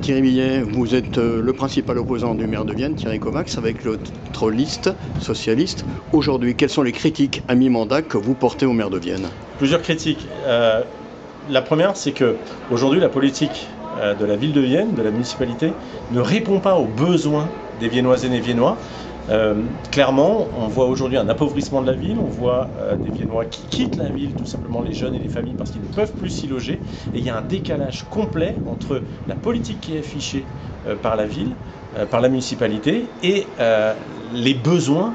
Thierry Millet, vous êtes le principal opposant du maire de Vienne, Thierry Kovacs, avec l'autre liste socialiste. Aujourd'hui, quelles sont les critiques à mi-mandat que vous portez au maire de Vienne? Plusieurs critiques. La première, c'est que aujourd'hui, la politique de la ville de Vienne, de la municipalité, ne répond pas aux besoins des Viennoises et des Viennois. Clairement, on voit aujourd'hui un appauvrissement de la ville, on voit des Viennois qui quittent la ville, tout simplement les jeunes et les familles, parce qu'ils ne peuvent plus s'y loger. Et il y a un décalage complet entre la politique qui est affichée par la ville, par la municipalité, et les besoins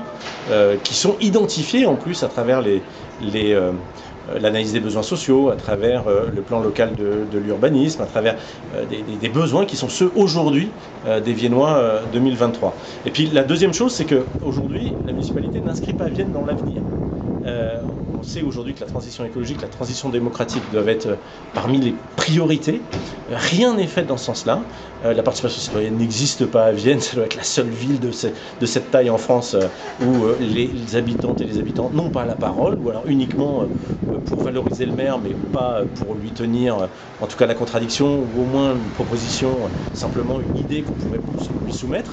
qui sont identifiés en plus à travers l'analyse des besoins sociaux, à travers le plan local de l'urbanisme, à travers des besoins qui sont ceux aujourd'hui des Viennois 2023. Et puis la deuxième chose, c'est qu'aujourd'hui, la municipalité n'inscrit pas Vienne dans l'avenir. On sait aujourd'hui que la transition écologique, la transition démocratique doivent être parmi les priorités. Rien n'est fait dans ce sens-là. La participation citoyenne n'existe pas à Vienne. Ça doit être la seule ville de cette taille en France où les habitantes et les habitants n'ont pas la parole, ou alors uniquement pour valoriser le maire, mais pas pour lui tenir, en tout cas, la contradiction, ou au moins une proposition, simplement une idée qu'on pourrait lui soumettre.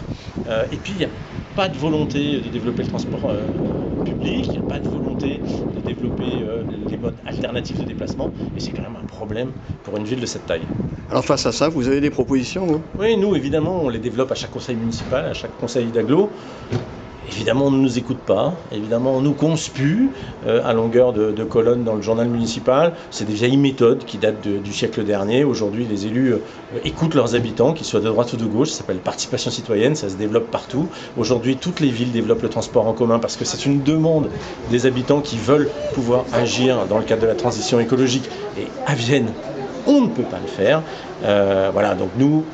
Et puis, il n'y a pas de volonté de développer le transport public, il n'y a pas de volonté de développer les modes alternatifs de déplacement, et c'est quand même un problème pour une ville de cette taille. Alors face à ça, vous avez des propositions, vous? Oui, nous, évidemment, on les développe à chaque conseil municipal, à chaque conseil d'agglo. Évidemment, on ne nous écoute pas. Évidemment, on nous conspue à longueur de colonnes dans le journal municipal. C'est des vieilles méthodes qui datent du siècle dernier. Aujourd'hui, les élus écoutent leurs habitants, qu'ils soient de droite ou de gauche. Ça s'appelle participation citoyenne, ça se développe partout. Aujourd'hui, toutes les villes développent le transport en commun parce que c'est une demande des habitants qui veulent pouvoir agir dans le cadre de la transition écologique. Et à Vienne, on ne peut pas le faire. Voilà, donc nous,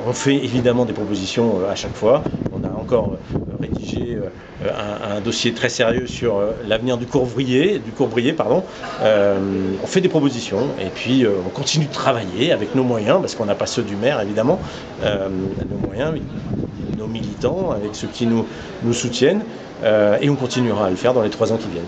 on fait évidemment des propositions à chaque fois. On a encore rédigé un dossier très sérieux sur l'avenir du Courbrier. On fait des propositions et puis on continue de travailler avec nos moyens, parce qu'on n'a pas ceux du maire évidemment, nos moyens, nos militants, avec ceux qui nous soutiennent, et on continuera à le faire dans les 3 ans qui viennent.